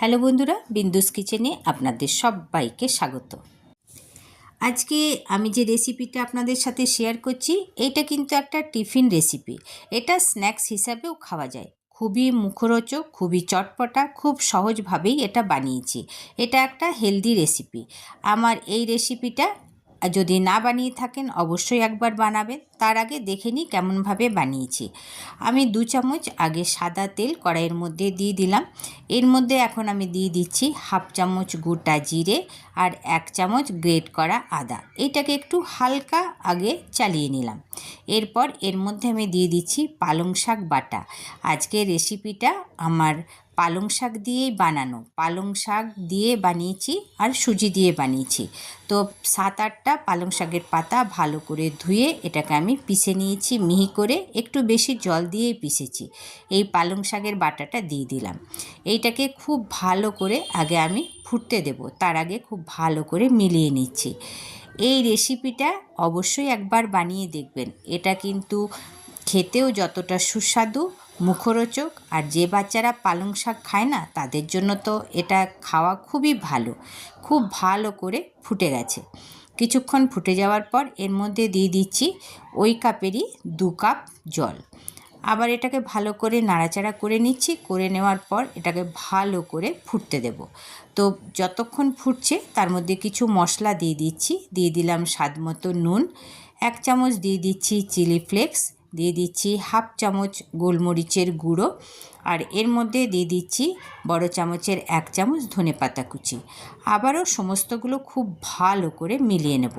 Hello বন্ধুরা, বিন্দুস কিচেনে আপনাদের সবাইকে স্বাগত। আজকে আমি যে রেসিপিটা আপনাদের সাথে শেয়ার করছি, এটা কিন্তু একটা টিফিন রেসিপি। এটা স্ন্যাক্স হিসাবেও খাওয়া যায়। খুবই মুখরোচক, খুবই চটপটা, খুব সহজভাবেই এটা বানিয়েছি। এটা একটা হেলদি রেসিপি। আমার এই রেসিপিটা যদি না বানিয়ে থাকেন অবশ্যই একবার বানাবেন। তার আগে দেখে নিই কেমনভাবে বানিয়েছি। আমি 2 চামচ আগে সাদা তেল কড়াইয়ের মধ্যে দিয়ে দিলাম। এর মধ্যে এখন আমি দিয়ে দিচ্ছি হাফ চামচ গোটা জিরে আর 1 চামচ গ্রেট করা আদা। এটাকে একটু হালকা আগে চালিয়ে নিলাম। এরপর এর মধ্যে আমি দিয়ে দিচ্ছি পালং শাক বাটা। আজকের রেসিপিটা আমার পালং শাক দিয়েই বানানো। পালং শাক দিয়ে বানিয়েছি আর সুজি দিয়ে বানিয়েছি। তো 7-8টা পালং শাকের পাতা ভালো করে ধুয়ে এটাকে আমি পিষে নিয়েছি মিহি করে, একটু বেশি জল দিয়েই পিষেছি। এই পালং শাকের বাটাটা দিয়ে দিলাম। এইটাকে খুব ভালো করে আগে আমি ফুটতে দেব, তার আগে খুব ভালো করে মিলিয়ে নিচ্ছি। এই রেসিপিটা অবশ্যই একবার বানিয়ে দেখবেন। এটা কিন্তু খেতেও যতটা সুস্বাদু, মুখরোচক, আর যে বাচ্চারা পালং শাক খায় না তাদের জন্য তো এটা খাওয়া খুবই ভালো। খুব ভালো করে ফুটে গেছে। কিছুক্ষণ ফুটে যাওয়ার পর এর মধ্যে দিয়ে দিচ্ছি ওই কাপেরই 2 কাপ জল। আবার এটাকে ভালো করে নাড়াচাড়া করে নিচ্ছি। করে নেওয়ার পর এটাকে ভালো করে ফুটতে দেব। তো যতক্ষণ ফুটছে তার মধ্যে কিছু মশলা দিয়ে দিচ্ছি। দিয়ে দিলাম স্বাদমতো নুন, 1 চামচ দিয়ে দিচ্ছি চিলি ফ্লেক্স, দিয়ে দিচ্ছি হাফ চামচ গোলমরিচের গুঁড়ো, আর এর মধ্যে দিয়ে দিচ্ছি বড় চামচের 1 চামচ ধনেপাতা কুচি। আবারও সমস্তগুলো খুব ভালো করে মিলিয়ে নেব।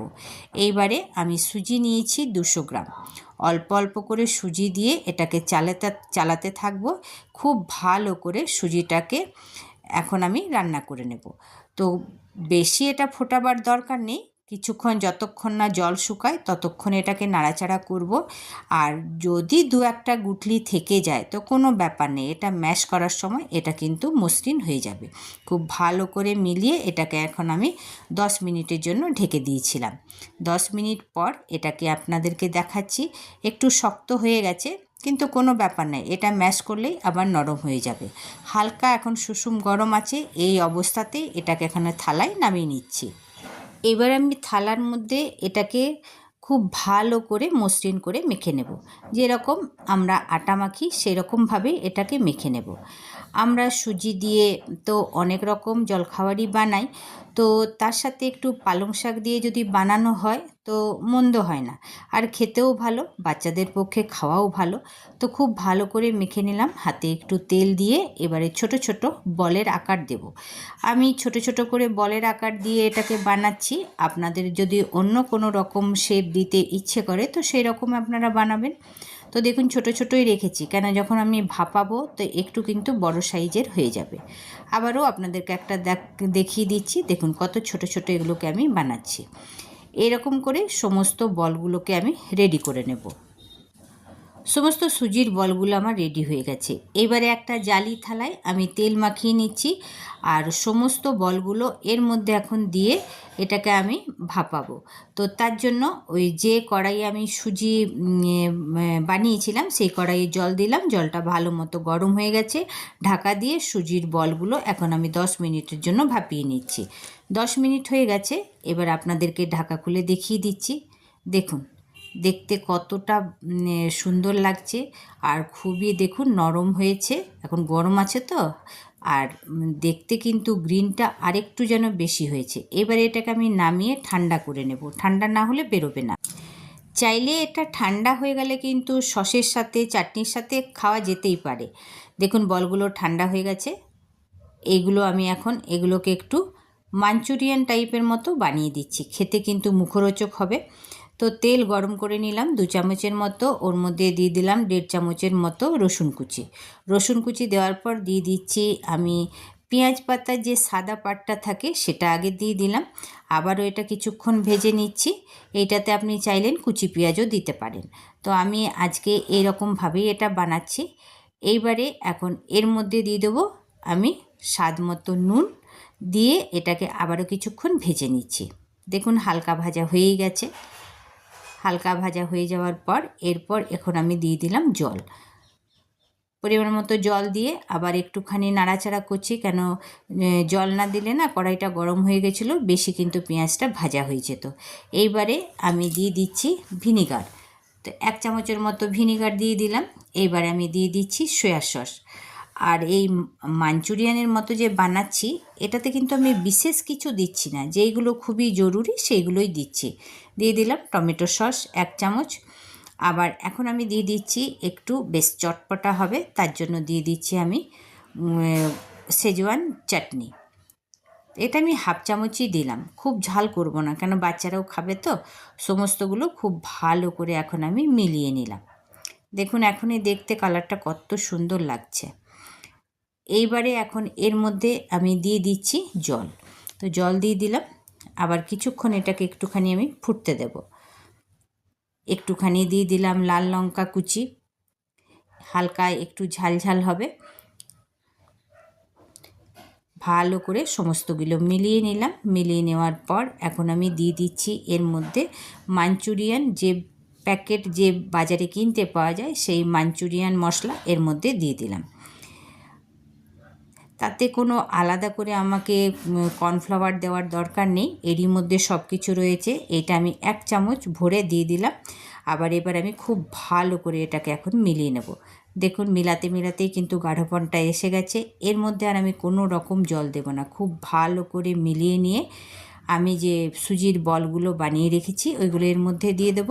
এইবারে আমি সুজি নিয়েছি 200 গ্রাম। অল্প অল্প করে সুজি দিয়ে এটাকে চালাতে থাকবো। খুব ভালো করে সুজিটাকে এখন আমি রান্না করে নেব। তো বেশি এটা ফোটাবার দরকার নেই। কিছুক্ষণ যতক্ষণ না জল শুকায় ততক্ষণ এটাকে নাড়াচাড়া করব। আর যদি 2-1টা গুটলি থেকে যায় তো কোনো ব্যাপার নেই, এটা ম্যাশ করার সময় এটা কিন্তু মসৃণ হয়ে যাবে। খুব ভালো করে মিলিয়ে এটাকে এখন আমি 10 মিনিটের জন্য ঢেকে দিয়েছিলাম। 10 মিনিট পর এটাকে আপনাদেরকে দেখাচ্ছি। একটু শক্ত হয়ে গেছে কিন্তু কোনো ব্যাপার নাই, এটা ম্যাশ করলেই আবার নরম হয়ে যাবে। হালকা এখন সুষুম গরম আছে, এই অবস্থাতেই এটাকে এখানে থালায় নামিয়ে নিচ্ছি। এবার আমি থালার মধ্যে এটাকে খুব ভালো করে মসৃণ করে মেখে নেব। যেরকম আমরা আটা মাখি সেরকমভাবেই এটাকে মেখে নেব। আমরা সুজি দিয়ে তো অনেক রকম জলখাবারই বানাই, তো তার সাথে একটু পালং শাক দিয়ে যদি বানানো হয় তো মন্দ হয় না, আর খেতেও ভালো, বাচ্চাদের পক্ষে খাওয়াও ভালো। তো খুব ভালো করে মেখে নিলাম। হাতে একটু তেল দিয়ে এবারে ছোট ছোট বলের আকার দেব। আমি ছোট ছোট করে বলের আকার দিয়ে এটাকে বানাচ্ছি। আপনাদের যদি অন্য কোনো রকম শেপ দিতে ইচ্ছে করে তো সেই রকম আপনারা বানাবেন। তো দেখুন ছোট ছোটই রেখেছি, কেন যখন আমি ভাপাবো তো একটু কিন্তু বড় সাইজের হয়ে যাবে। আবারও আপনাদেরকে একটা দেখিয়ে দিচ্ছি। দেখুন কত ছোট ছোট এগুলোকে আমি বানাচ্ছি। এরকম করে সমস্ত বলগুলোকে আমি রেডি করে নেব। সমস্ত সুজির বলগুলো আমার রেডি হয়ে গেছে। এবারে একটা জালি থালায় আমি তেল মাখিয়ে নিচ্ছি, আর সমস্ত বলগুলো এর মধ্যে এখন দিয়ে এটাকে আমি ভাপাবো। তো তার জন্য ওই যে কড়াইয়ে আমি সুজি বানিয়েছিলাম সেই কড়াইয়ে জল দিলাম। জলটা ভালো মতো গরম হয়ে গেছে। ঢাকা দিয়ে সুজির বলগুলো এখন আমি 10 মিনিটের জন্য ভাপিয়ে নিচ্ছি। 10 মিনিট হয়ে গেছে। এবার আপনাদেরকে ঢাকা খুলে দেখিয়ে দিচ্ছি। দেখুন দেখতে কতটা সুন্দর লাগছে, আর খুবই দেখুন নরম হয়েছে। এখন গরম আছে তো, আর দেখতে কিন্তু গ্রিনটা আরেকটু যেন বেশি হয়েছে। এবারে এটাকে আমি নামিয়ে ঠান্ডা করে নেব। ঠান্ডা না হলে বেরোবে না। চাইলে এটা ঠান্ডা হয়ে গেলে কিন্তু সসের সাথে চাটনির সাথে খাওয়া যেতেই পারে। দেখুন বলগুলো ঠান্ডা হয়ে গেছে। এইগুলো আমি এখন এগুলোকে একটু মাঞ্চুরিয়ান টাইপের মতো বানিয়ে দিচ্ছি। খেতে কিন্তু মুখরোচক হবে। তো তেল গরম করে নিলাম 2 চামচের মতো। ওর মধ্যে দিয়ে দিলাম 1.5 চামচের মতো রসুন কুচি। রসুন কুচি দেওয়ার পর দিয়ে দিচ্ছি আমি পেঁয়াজ পাতার যে সাদা পাটটা থাকে সেটা আগে দিয়ে দিলাম। আবারও এটা কিছুক্ষণ ভেজে নিচ্ছি। এইটাতে আপনি চাইলেন কুচি পেঁয়াজও দিতে পারেন। তো আমি আজকে এইরকমভাবেই এটা বানাচ্ছি। এইবারে এখন এর মধ্যে দিয়ে দেবো আমি স্বাদ মতো নুন, দিয়ে এটাকে আবারও কিছুক্ষণ ভেজে নিচ্ছি। দেখুন হালকা ভাজা হয়েই গেছে। হালকা ভাজা হয়ে যাওয়ার পর এরপর এখন আমি দিয়ে দিলাম জল। পরিমাণ মতো জল দিয়ে আবার একটুখানি নাড়াচাড়া করছি, কেন জল না দিলে না কড়াইটা গরম হয়ে গেছিলো, বেশি কিন্তু পেঁয়াজটা ভাজা হয়ে যেত। এইবারে আমি দিয়ে দিচ্ছি ভিনিগার, তো 1 চামচের মতো ভিনিগার দিয়ে দিলাম। এইবারে আমি দিয়ে দিচ্ছি সয়া সস। আর এই মাঞ্চুরিয়ানের মতো যে বানাচ্ছি, এটাতে কিন্তু আমি বিশেষ কিছু দিচ্ছি না, যেইগুলো খুবই জরুরি সেইগুলোই দিচ্ছি। দিয়ে দিলাম টমেটো সস 1 চামচ। আবার এখন আমি দিয়ে দিচ্ছি, একটু বেশ চটপটা হবে তার জন্য দিয়ে দিচ্ছি আমি শেজওয়ান চাটনি। এটা আমি 1/2 চামচই দিলাম, খুব ঝাল করব না, কেন বাচ্চারাও খাবে। তো সমস্তগুলো খুব ভালো করে এখন আমি মিলিয়ে নিলাম। দেখুন এখনই দেখতে কালারটা কত সুন্দর লাগছে। এইবারে এখন এর মধ্যে আমি দিয়ে দিচ্ছি জল, তো জল দিয়ে দিলাম। আবার কিছুক্ষণ এটাকে একটুখানি আমি ফুটতে দেব। একটুখানি দিয়ে দিলাম লাল লঙ্কা কুচি, হালকা একটু ঝাল ঝাল হবে। ভালো করে সমস্তগুলো মিলিয়ে নিলাম। মিলিয়ে নেওয়ার পর এখন আমি দিয়ে দিচ্ছি এর মধ্যে মাঞ্চুরিয়ান যে প্যাকেট যে বাজারে কিনতে পাওয়া যায়, সেই মাঞ্চুরিয়ান মশলা এর মধ্যে দিয়ে দিলাম। তাতে কোনো আলাদা করে আমাকে কর্নফ্লাওয়ার দেওয়ার দরকার নেই, এরই মধ্যে সব কিছু রয়েছে। এটা আমি 1 চামচ ভরে দিয়ে দিলাম। আবার এবার আমি খুব ভালো করে এটাকে এখন মিলিয়ে নেব। দেখুন মিলাতে মিলাতেই কিন্তু গাঢ়পনটা এসে গেছে। এর মধ্যে আর আমি কোনো রকম জল দেব না। খুব ভালো করে মিলিয়ে নিয়ে আমি যে সুজির বলগুলো বানিয়ে রেখেছি ওইগুলো এর মধ্যে দিয়ে দেব।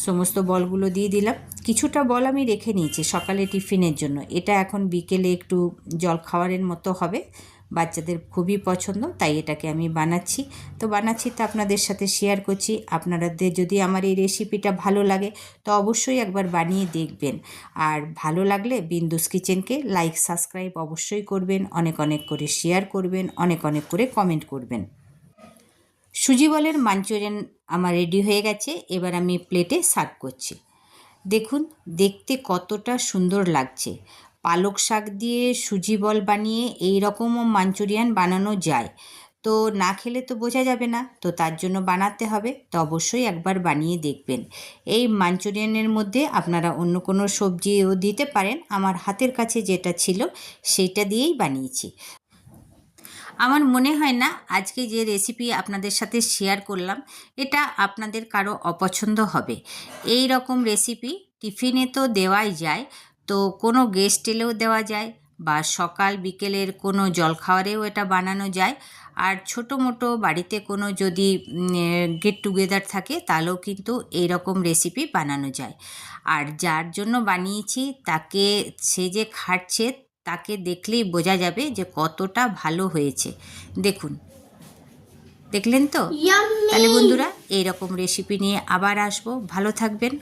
সমস্ত বলগুলো দিয়ে দিলাম। কিছুটা বল আমি রেখে নিয়েছি সকালে টিফিনের জন্য। এটা এখন বিকেলে একটু জল খাওয়ারের মতো হবে, বাচ্চাদের খুবই পছন্দ, তাই এটাকে আমি বানাচ্ছি। তো আপনাদের সাথে শেয়ার করছি। আপনাদের যদি আমার এই রেসিপিটা ভালো লাগে তো অবশ্যই একবার বানিয়ে দেখবেন। আর ভালো লাগলে বিন্দুস কিচেনকে লাইক সাবস্ক্রাইব অবশ্যই করবেন, অনেক অনেক করে শেয়ার করবেন, অনেক অনেক করে কমেন্ট করবেন। সুজি বলের মাঞ্চুরিয়ান আমার রেডি হয়ে গেছে। এবার আমি প্লেটে সার্ভ করছি। দেখুন দেখতে কতটা সুন্দর লাগছে। পালক শাক দিয়ে সুজি বল বানিয়ে এই রকমও মাঞ্চুরিয়ান বানানো যায়। তো না খেলে তো বোঝা যাবে না, তো তার জন্য বানাতে হবে। তো অবশ্যই একবার বানিয়ে দেখবেন। এই মাঞ্চুরিয়ানের মধ্যে আপনারা অন্য কোনো সবজিও দিতে পারেন, আমার হাতের কাছে যেটা ছিল সেইটা দিয়েই বানিয়েছি। আমার মনে হয় না আজকে যে রেসিপি আপনাদের সাথে শেয়ার করলাম এটা আপনাদের কারো অপছন্দ হবে। এই রকম রেসিপি টিফিনে তো দেওয়াই যায়, তো কোনো গেস্ট এলেও দেওয়া যায়, বা সকাল বিকেলের কোনো জলখাবারেও এটা বানানো যায়। আর ছোটো মোটো বাড়িতে কোনো যদি গেট টুগেদার থাকে তাহলেও কিন্তু এই রকম রেসিপি বানানো যায়। আর যার জন্য বানিয়েছি তাকে, সে যে খাচ্ছে তাকে দেখলেই বোঝা যাবে যে কতটা ভালো হয়েছে। দেখুন, দেখলেন তো? তাহলে বন্ধুরা এইরকম রেসিপি নিয়ে আবার আসবো। ভালো থাকবেন।